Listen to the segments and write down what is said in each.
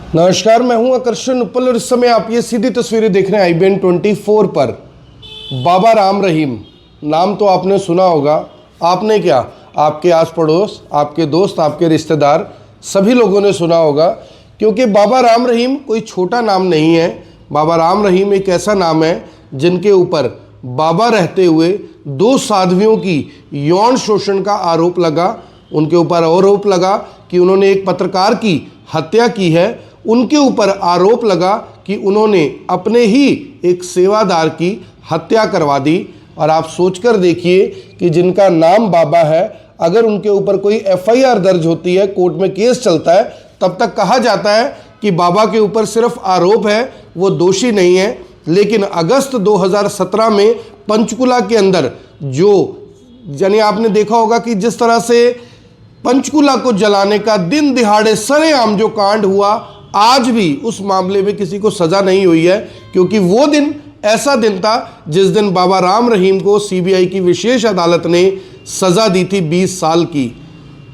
नमस्कार, मैं हूं आकर्षण उपल और इस समय आप ये सीधी तस्वीरें देख रहे हैं IBN 24 पर। बाबा राम रहीम नाम तो आपने सुना होगा। आपने क्या, आपके आस पड़ोस, आपके दोस्त, आपके रिश्तेदार सभी लोगों ने सुना होगा, क्योंकि बाबा राम रहीम कोई छोटा नाम नहीं है। बाबा राम रहीम एक ऐसा नाम है जिनके ऊपर बाबा रहते हुए दो साध्वियों की यौन शोषण का आरोप लगा। उनके ऊपर आरोप लगा कि उन्होंने एक पत्रकार की हत्या की है। उनके ऊपर आरोप लगा कि उन्होंने अपने ही एक सेवादार की हत्या करवा दी। और आप सोचकर देखिए कि जिनका नाम बाबा है, अगर उनके ऊपर कोई FIR दर्ज होती है, कोर्ट में केस चलता है, तब तक कहा जाता है कि बाबा के ऊपर सिर्फ आरोप है, वो दोषी नहीं है। लेकिन अगस्त 2017 में पंचकुला के अंदर जो यानी आपने देखा होगा कि जिस तरह से पंचकुला को जलाने का दिन दिहाड़े सरेआम जो कांड हुआ, आज भी उस मामले में किसी को सजा नहीं हुई है, क्योंकि वो दिन ऐसा दिन था जिस दिन बाबा राम रहीम को CBI की विशेष अदालत ने सजा दी थी 20 साल की।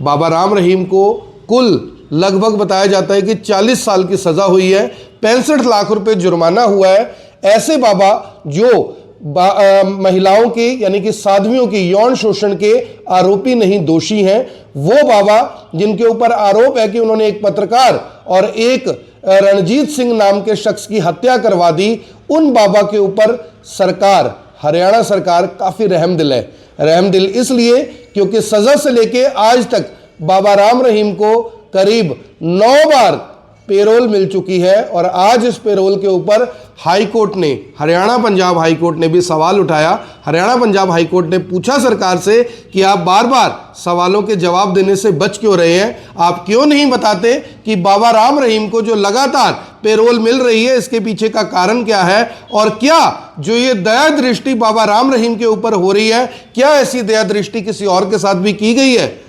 बाबा राम रहीम को कुल लगभग बताया जाता है कि 40 साल की सजा हुई है, 65 लाख रुपए जुर्माना हुआ है। ऐसे बाबा जो महिलाओं के यानी कि साध्वियों के यौन शोषण के आरोपी नहीं, दोषी हैं, वो बाबा जिनके ऊपर आरोप है कि उन्होंने एक पत्रकार और एक रणजीत सिंह नाम के शख्स की हत्या करवा दी, उन बाबा के ऊपर सरकार, हरियाणा सरकार काफी रहमदिल है। रहमदिल इसलिए क्योंकि सजा से लेके आज तक बाबा राम रहीम को करीब 9 बार पेरोल मिल चुकी है। और आज इस पेरोल के ऊपर हाई कोर्ट ने, हरियाणा पंजाब हाई कोर्ट ने भी सवाल उठाया। हरियाणा पंजाब हाई कोर्ट ने पूछा सरकार से कि आप बार बार सवालों के जवाब देने से बच क्यों रहे हैं, आप क्यों नहीं बताते कि बाबा राम रहीम को जो लगातार पेरोल मिल रही है, इसके पीछे का कारण क्या है, और क्या जो ये दया दृष्टि बाबा राम रहीम के ऊपर हो रही है, क्या ऐसी दया दृष्टि किसी और के साथ भी की गई है।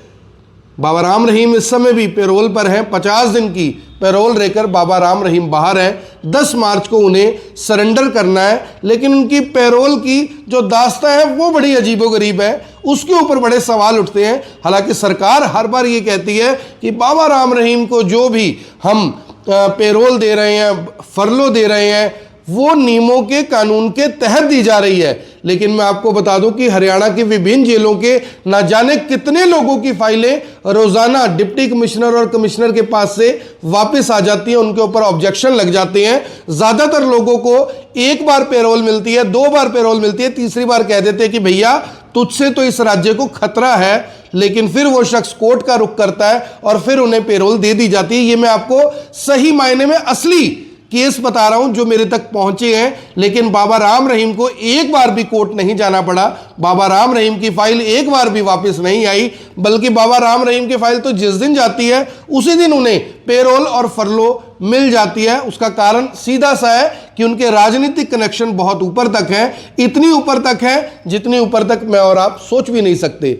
बाबा राम रहीम इस समय भी पेरोल पर हैं, 50 दिन की पेरोल लेकर बाबा राम रहीम बाहर हैं। 10 मार्च को उन्हें सरेंडर करना है, लेकिन उनकी पेरोल की जो दास्ता है वो बड़ी अजीबोगरीब है, उसके ऊपर बड़े सवाल उठते हैं। हालांकि सरकार हर बार ये कहती है कि बाबा राम रहीम को जो भी हम पेरोल दे रहे हैं, फरलो दे रहे हैं, वो नियमों के, कानून के तहत दी जा रही है। लेकिन मैं आपको बता दूं कि हरियाणा की विभिन्न जेलों के ना जाने कितने लोगों की फाइलें रोजाना डिप्टी कमिश्नर और कमिश्नर के पास से वापस आ जाती हैं, उनके ऊपर ऑब्जेक्शन लग जाते हैं। ज्यादातर लोगों को एक बार पेरोल मिलती है, 2 बार पेरोल मिलती है, तीसरी बार कह देते हैं कि भैया तुझसे तो इस राज्य को खतरा है, लेकिन फिर वो शख्स कोर्ट का रुख करता है और फिर उन्हें पेरोल दे दी जाती है। ये मैं आपको सही मायने में असली केस बता रहा हूं जो मेरे तक पहुंचे हैं। लेकिन बाबा राम रहीम को एक बार भी कोर्ट नहीं जाना पड़ा, बाबा राम रहीम की फाइल एक बार भी वापस नहीं आई, बल्कि बाबा राम रहीम की फाइल तो जिस दिन जाती है उसी दिन उन्हें पेरोल और फरलो मिल जाती है। उसका कारण सीधा सा है कि उनके राजनीतिक कनेक्शन बहुत ऊपर तक हैं, इतनी ऊपर तक है जितनी ऊपर तक मैं और आप सोच भी नहीं सकते।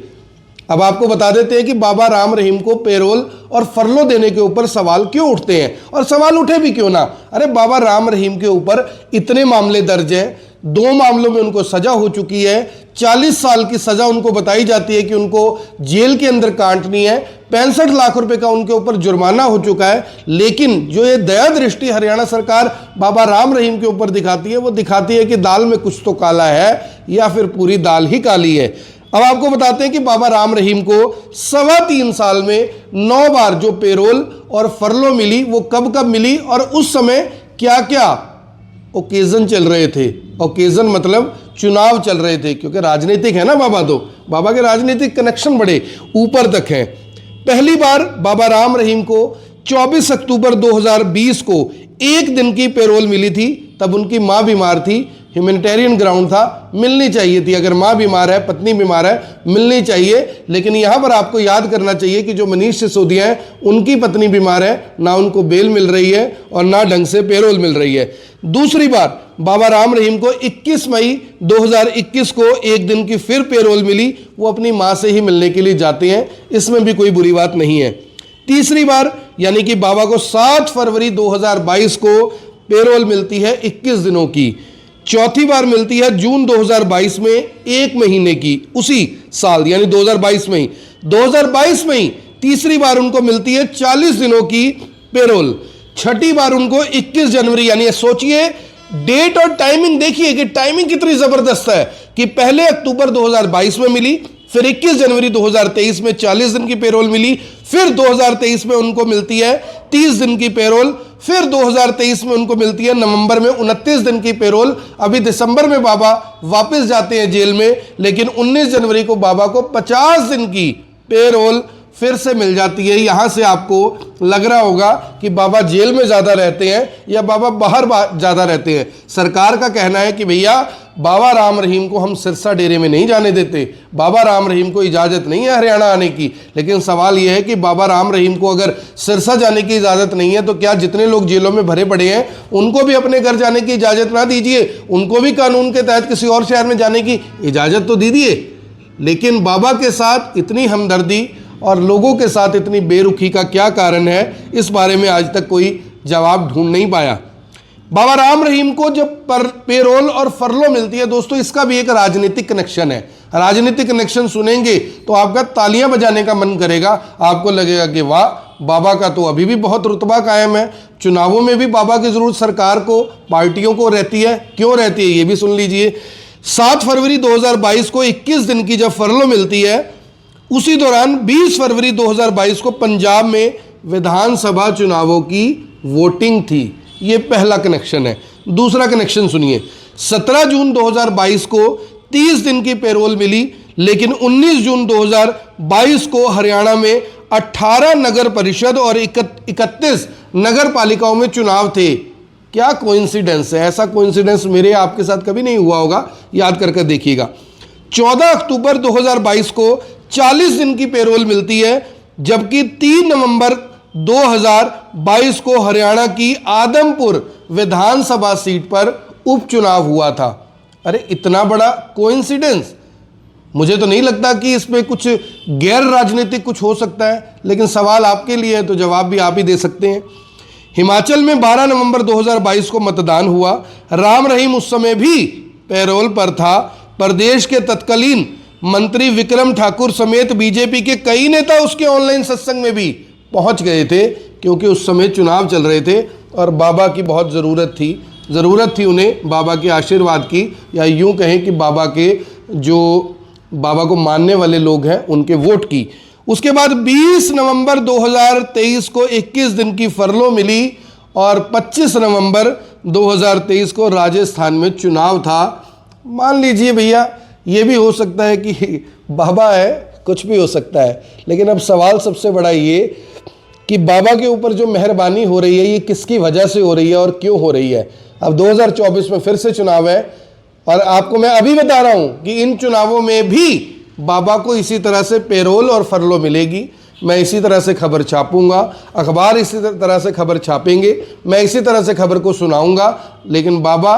अब आपको बता देते हैं कि बाबा राम रहीम को पेरोल और फरलो देने के ऊपर सवाल क्यों उठते हैं, और सवाल उठे भी क्यों ना। अरे बाबा राम रहीम के ऊपर इतने मामले दर्ज हैं, 2 मामलों में उनको सजा हो चुकी है, 40 साल की सजा उनको बताई जाती है कि उनको जेल के अंदर काटनी है, 65 लाख रुपए का उनके ऊपर जुर्माना हो चुका है। लेकिन जो ये दया दृष्टि हरियाणा सरकार बाबा राम रहीम के ऊपर दिखाती है, वो दिखाती है कि दाल में कुछ तो काला है या फिर पूरी दाल ही काली है। अब आपको बताते हैं कि बाबा राम रहीम को 3.25 साल में 9 बार जो पेरोल और फरलो मिली, वो कब कब मिली और उस समय क्या क्या ओकेजन चल रहे थे। ओकेजन मतलब चुनाव चल रहे थे, क्योंकि राजनीतिक है ना बाबा, तो बाबा के राजनीतिक कनेक्शन बड़े ऊपर तक हैं। पहली बार बाबा राम रहीम को 24 अक्टूबर 2020 को 1 दिन की पेरोल मिली थी। तब उनकी मां बीमार थी, ह्यूमैनिटेरियन ग्राउंड था, मिलनी चाहिए थी। अगर मां बीमार है, पत्नी बीमार है, मिलनी चाहिए। लेकिन यहां पर आपको याद करना चाहिए कि जो मनीष सिसोदिया हैं, उनकी पत्नी बीमार है, ना उनको बेल मिल रही है और ना ढंग से पेरोल मिल रही है। दूसरी बार बाबा राम रहीम को 21 मई 2021 को 1 दिन की फिर पेरोल मिली, वो अपनी मां से ही मिलने के लिए जाते हैं, इसमें भी कोई बुरी बात नहीं है। तीसरी बार यानी कि बाबा को 7 फरवरी 2022 को पेरोल मिलती है 21 दिनों की। चौथी बार मिलती है जून 2022 में 1 महीने की, उसी साल यानी 2022 में ही। 2022 में ही तीसरी बार उनको मिलती है 40 दिनों की पेरोल। छठी बार उनको 21 जनवरी, यानी सोचिए डेट और टाइमिंग देखिए कि टाइमिंग कितनी जबरदस्त है कि पहले अक्टूबर 2022 में मिली, फिर 21 जनवरी 2023 में 40 दिन की पेरोल मिली, फिर 2023 में उनको मिलती है 30 दिन की पेरोल, फिर 2023 में उनको मिलती है नवंबर में 29 दिन की पेरोल। अभी दिसंबर में बाबा वापस जाते हैं जेल में, लेकिन 19 जनवरी को बाबा को 50 दिन की पेरोल फिर से मिल जाती है। यहां से आपको लग रहा होगा कि बाबा जेल में ज़्यादा रहते हैं या बाबा बाहर ज़्यादा रहते हैं। सरकार का कहना है कि भैया बाबा राम रहीम को हम सिरसा डेरे में नहीं जाने देते, बाबा राम रहीम को इजाज़त नहीं है हरियाणा आने की। लेकिन सवाल यह है कि बाबा राम रहीम को अगर सिरसा जाने की इजाज़त नहीं है तो क्या जितने लोग जेलों में भरे पड़े हैं उनको भी अपने घर जाने की इजाज़त ना दीजिए, उनको भी कानून के तहत किसी और शहर में जाने की इजाज़त तो दीजिए। लेकिन बाबा के साथ इतनी हमदर्दी और लोगों के साथ इतनी बेरुखी का क्या कारण है, इस बारे में आज तक कोई जवाब ढूंढ नहीं पाया। बाबा राम रहीम को जब पेरोल और फरलो मिलती है दोस्तों, इसका भी एक राजनीतिक कनेक्शन है। राजनीतिक कनेक्शन सुनेंगे तो आपका तालियां बजाने का मन करेगा, आपको लगेगा कि वाह, बाबा का तो अभी भी बहुत रुतबा कायम है। चुनावों में भी बाबा की जरूरत सरकार को, पार्टियों को रहती है। क्यों रहती है ये भी सुन लीजिए। 7 फरवरी 2022 को 21 दिन की जब फरलो मिलती है, उसी दौरान 20 फरवरी 2022 को पंजाब में विधानसभा चुनावों की वोटिंग थी। ये पहला कनेक्शन है। दूसरा कनेक्शन सुनिए, 17 जून 2022 को 30 दिन की पेरोल मिली, लेकिन 19 जून 2022 को हरियाणा में 18 नगर परिषद और 31 नगर पालिकाओं में चुनाव थे। क्या कोइंसिडेंस है, ऐसा कोइंसिडेंस मेरे आपके साथ कभी नहीं हुआ होगा, याद करके देखिएगा। 14 अक्टूबर 2022 को 40 दिन की पेरोल मिलती है, जबकि 3 नवंबर 2022 को हरियाणा की आदमपुर विधानसभा सीट पर उपचुनाव हुआ था। अरे इतना बड़ा कोइंसिडेंस, मुझे तो नहीं लगता कि इसमें कुछ गैर राजनीतिक कुछ हो सकता है। लेकिन सवाल आपके लिए है तो जवाब भी आप ही दे सकते हैं। हिमाचल में 12 नवंबर 2022 को मतदान हुआ। राम रहीम उस समय भी पेरोल पर था। प्रदेश के तत्कालीन मंत्री विक्रम ठाकुर समेत बीजेपी के कई नेता उसके ऑनलाइन सत्संग में भी पहुंच गए थे, क्योंकि उस समय चुनाव चल रहे थे और बाबा की बहुत ज़रूरत थी उन्हें बाबा के आशीर्वाद की, या यूं कहें कि बाबा के जो बाबा को मानने वाले लोग हैं उनके वोट की। उसके बाद 20 नवंबर 2023 को 21 दिन की फरलो मिली और 25 नवंबर 2023 को राजस्थान में चुनाव था। मान लीजिए भैया ये भी हो सकता है कि बाबा है, कुछ भी हो सकता है। लेकिन अब सवाल सबसे बड़ा ये कि बाबा के ऊपर जो मेहरबानी हो रही है ये किसकी वजह से हो रही है और क्यों हो रही है। अब 2024 में फिर से चुनाव है और आपको मैं अभी बता रहा हूं कि इन चुनावों में भी बाबा को इसी तरह से पेरोल और फरलो मिलेगी। मैं इसी तरह से खबर छापूंगा, अखबार इसी तरह से खबर छापेंगे, मैं इसी तरह से खबर को सुनाऊंगा। लेकिन बाबा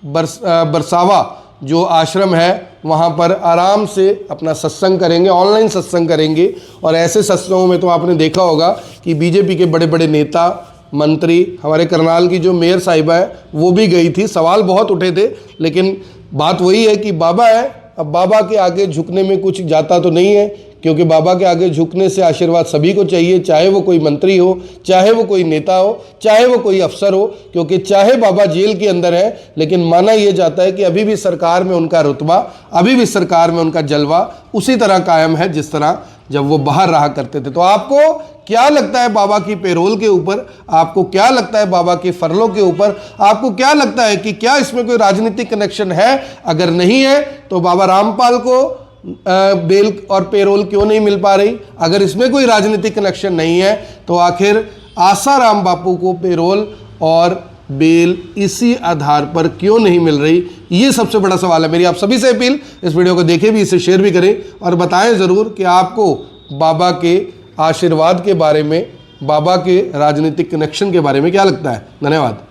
बरसावा जो आश्रम है वहाँ पर आराम से अपना सत्संग करेंगे, ऑनलाइन सत्संग करेंगे। और ऐसे सत्संगों में तो आपने देखा होगा कि बीजेपी के बड़े बड़े नेता, मंत्री, हमारे करनाल की जो मेयर साहिबा है वो भी गई थी। सवाल बहुत उठे थे, लेकिन बात वही है कि बाबा है, अब बाबा के आगे झुकने में कुछ जाता तो नहीं है, क्योंकि बाबा के आगे झुकने से आशीर्वाद सभी को चाहिए, चाहे वो कोई मंत्री हो, चाहे वो कोई नेता हो, चाहे वो कोई अफसर हो। क्योंकि चाहे बाबा जेल के अंदर है, लेकिन माना यह जाता है कि अभी भी सरकार में उनका रुतबा, अभी भी सरकार में उनका जलवा उसी तरह कायम है जिस तरह जब वो बाहर रहा करते थे। तो आपको क्या लगता है बाबा की पेरोल के ऊपर, आपको क्या लगता है बाबा की फरलों के ऊपर, आपको क्या लगता है कि क्या इसमें कोई राजनीतिक कनेक्शन है? अगर नहीं है तो बाबा रामपाल को बेल और पेरोल क्यों नहीं मिल पा रही? अगर इसमें कोई राजनीतिक कनेक्शन नहीं है तो आखिर आसाराम बापू को पेरोल और बेल इसी आधार पर क्यों नहीं मिल रही? ये सबसे बड़ा सवाल है। मेरी आप सभी से अपील, इस वीडियो को देखें भी, इसे शेयर भी करें और बताएं ज़रूर कि आपको बाबा के आशीर्वाद के बारे में, बाबा के राजनीतिक कनेक्शन के बारे में क्या लगता है। धन्यवाद।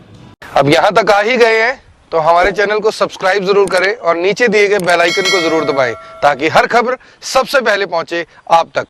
अब यहाँ तक आ ही गए हैं तो हमारे चैनल को सब्सक्राइब जरूर करें और नीचे दिए गए बेल आइकन को जरूर दबाएं, ताकि हर खबर सबसे पहले पहुंचे आप तक।